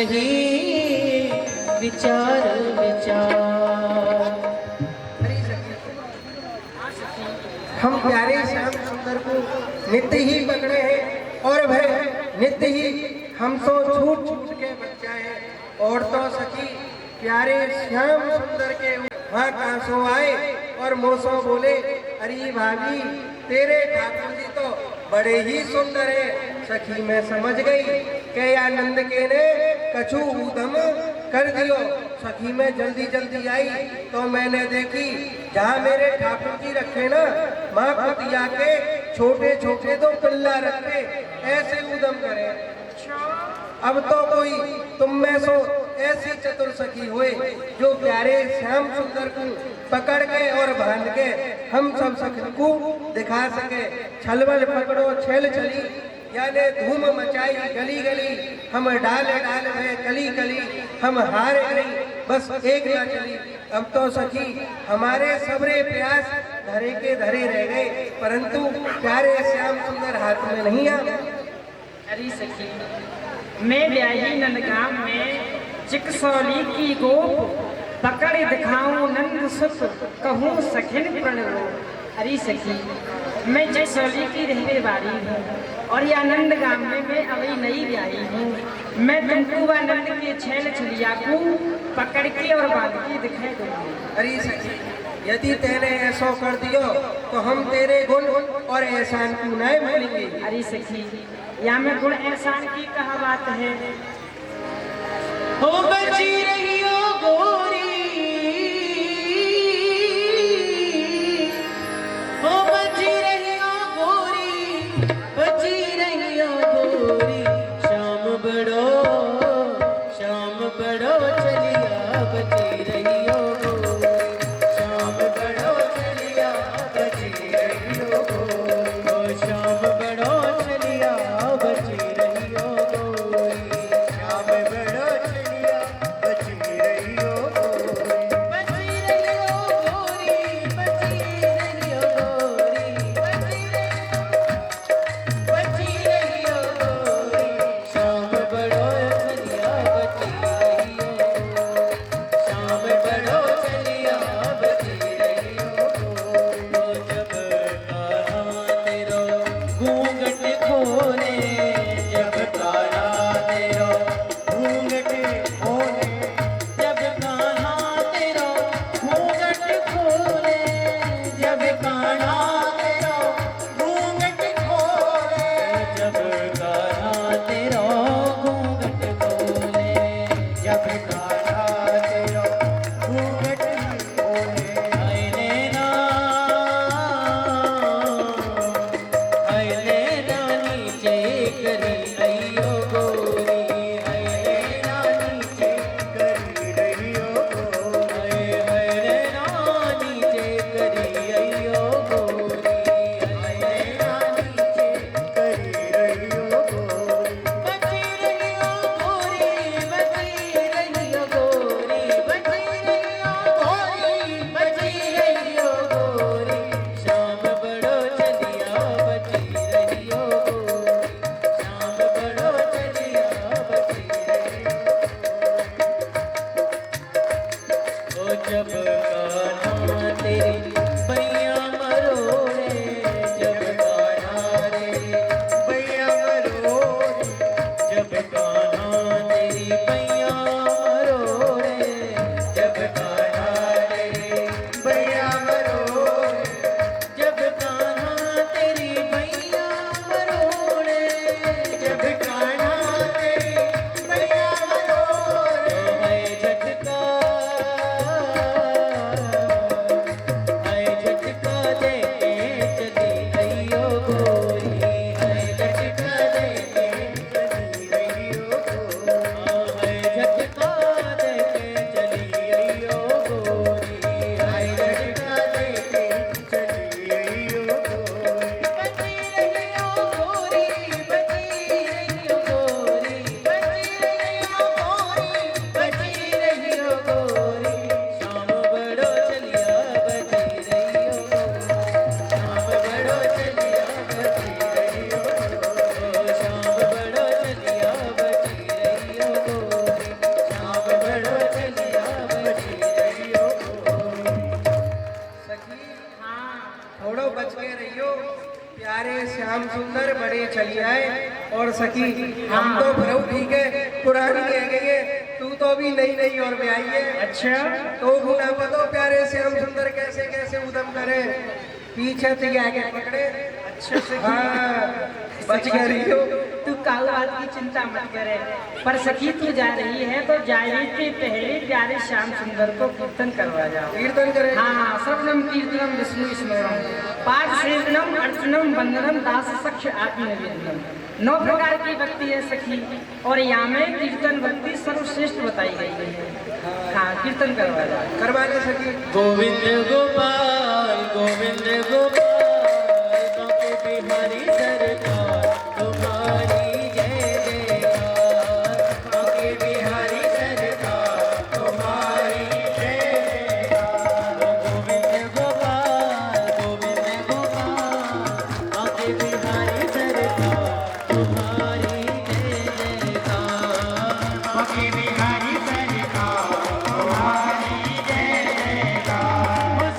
नहीं विचार विचार। हम प्यारे श्याम सुंदर को नित्य ही पकड़े हैं और वह नित्य ही हमसे छूट छूट के बच जाए। और तो सखी प्यारे श्याम सुंदर के वहाँ कांसो आए और मोसो बोले, अरे भाभी तेरे ठाकुर जी तो बड़े ही सुंदर है। सखी मैं समझ गई कि आनंद के ने कछु उदम कर दियो। सखी में जल्दी जल्दी आई तो मैंने देखी जहाँ मेरे ठाकुर जी रखे ना, माँ कुतिया के छोटे छोटे दो पिल्ला रखे, ऐसे उदम करे। अब तो कोई तुम में सो ऐसी चतुर सखी हुए जो प्यारे श्याम सुंदर को पकड़ के और बांध के हम सब सखी को दिखा सके। छलवल पकड़ो छेल चली, यानी धूम मचाई गली गली, हम डाल डाल में कली कली, हम हार गई बस एक ना चली। अब तो सखी हमारे सबरे प्यास धरे के धरे रह गए, परंतु प्यारे श्याम सुंदर हाथ में नहीं आ। अरे सखी मैं ब्याही नंदगाम में चिकसौली की गोप पकड़ दिखाऊं नंद सुत कहूँ सखिन प्रणव। अरे सखी मैं चिकसौली की रहने वाली हूँ और यह नंदगाम में मैं अभी नई ब्याही हूँ। मैं तुमको व नंद के छेल छलिया को पकड़ के और बांध के दिखाई दूंगी। अरे सखी यदि तेने ऐसा कर दियो तो हम तेरे गुण और एहसान को नहीं भूलेंगे। अरे सखी या में गुण एहसान की कहा बात है। हो बची रही हो गोरी, हो बची रही हो गोरी, बची रही हो गोरी। शाम बड़ो चलिया बची रही हो गोरी। शाम बड़ो चलिया बची रही हो गोरी। शाम बड़ो चलिया बची रही हो गोरी। श्याम बड़ो चलिया बची रही हो गोरी। बची रही हो गोरी, बची रही हो गोरी, बची रही हो गोरी। शाम बड़ो चलिया बची रही हो गोरी। शाम बड़ो चलिया बची रही हो गोरी। जब कान्हा तेरो घूंघट खोले, जब कान्हा तेरो घूंघट खोले, जब कान्हा तेरो घूंघट खोले, जब कान्हा तेरो घूंघट खोले, जब कान्हा तेरो घूंघट खोले, जब कान्हा तेरो घूंघट खोले। हाय नैना, हाय नैना नीचे करी अइयो गोरी। हाय नैना नीचे करी रही हो गोरी। हाय नैना नीचे करी अइयो गोरी। हाय नैना नीचे करी रही हो गोरी। बची रही हो गोरी, बची रही हो गोरी, बची रही हो गोरी, बची रही हो गोरी। शाम बड़ो चलिया बची रही हो गोरी। शाम बड़ो चलिया बची रही हो। ओ जब कान्हा तेरी बैया मरोड़े, जब कान्हा तेरी भैया मरोरी। जब कान्हा तेरी बैया मरोड़े, जब कान्हा तेरी भैया मरोरी। जब कान्हा तेरी बैया मरोड़े, जब कान्हा तेरी भैया मरोरी। तो है झटका, और सखी हम तो भरऊ ठीक है, पुरानी रह गई है, तू तो अभी नई नई और में आई है। अच्छा तो गुना बतो प्यारे श्याम सुंदर कैसे कैसे उदम करे, पीछे से आगे पकड़े। अच्छा सखी हाँ बच गया रही हो। तू काऊ बात की चिंता मत करे, पर सखी तू जा रही है तो जाने के पहले प्यारे श्याम सुंदर को कीर्तन करवा जाओ। कीर्तन करे। हाँ सर्वनम कीर्तनम विष्णु स्मरणम पाठ सेवनम अर्चनम वंदनम दास सख्य आत्मनिवेदनम। 9 प्रकार की भक्ति है सखी, और यहाँ में कीर्तन भक्ति सर्वश्रेष्ठ बताई गई है। हाँ कीर्तन करवा जाओ। करवा ले सखी। गोविंद गोपाल गोविंद गोपाल बांके बिहारी सरकार तुम्हारी जय जयकार। बांके बिहारी सरकार तुम्हारी जय जयकार। गोविंद गोपाल बांके बिहारी सरकार तुम्हारी जय जयकार। बांके बिहारी सरकार तुम्हारी जय जयकार।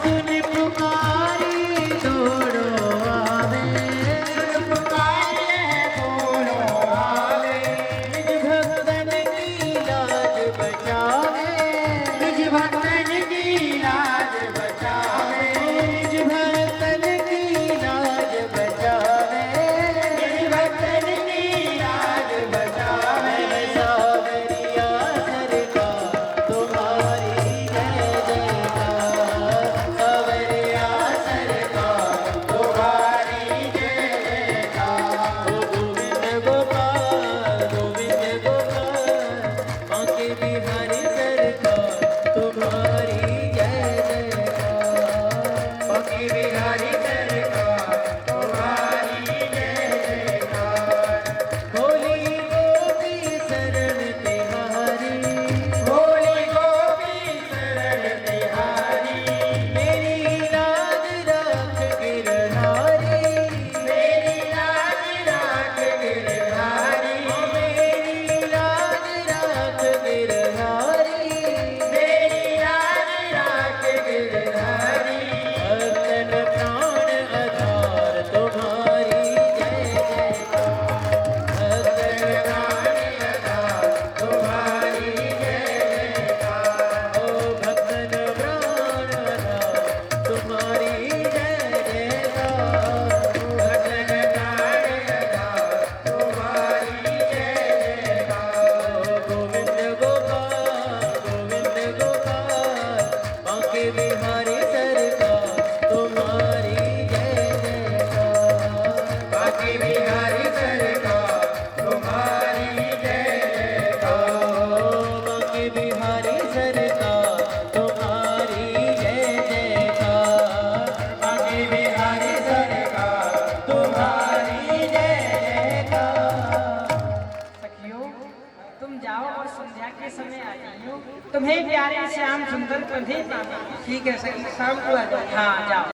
सुन पुकारी दौड़ो आवे, सुन पुकारिए दौड़ो आवे। निज भक्तन की लाज बचावे, निज भक्तन की लाज बचावे। निज भक्तन की लाज बचावे, निज भक्तन की लाज बचावे। सावरिया सरकार तुम्हारी जय जयकार। सावरिया सरकार तुम्हारी जय जयकार। गोविंद गोपाल बांके बिहारी सरकार तुम्हारी जय जयकार। बांके बिहारी सरकार तुम्हारी जय जयकार। भोली गोपी शरण तिहारी, भोली गोपी शरण तिहारी। मेरी लाज राख गिरधारी, मेरी लाज राख गिरधारी। मेरी लाज राख गिरधारी, मेरी लाज राख गिरधारी। भक्तन प्राण आधार तुम्हारी जय जयकार। भक्तन प्राण आधार तुम्हारी जय जयकार। ओ भक्तन प्राण आधार तुम्हारी जय जयकार। भक्तन प्राण आधार तुम्हारी जय जयकार। गोविंद गोपाल बांके बिहारी सरकार तुम्हारी जय जयकार। बांके बिहारी सरकार तुम्हारी जय जयकार। बांके बिहारी सरकार तुम्हारी जय जयकार। बांके बिहारी सरकार तुम्हारी जय जयकार। सखियों तुम जाओ और संध्या के समय आ जाइयो, तुम्हें प्यारे श्याम सुंदर कंधे पावे। ठीक है सखी, शाम को आ जाओ। हाँ जाओ।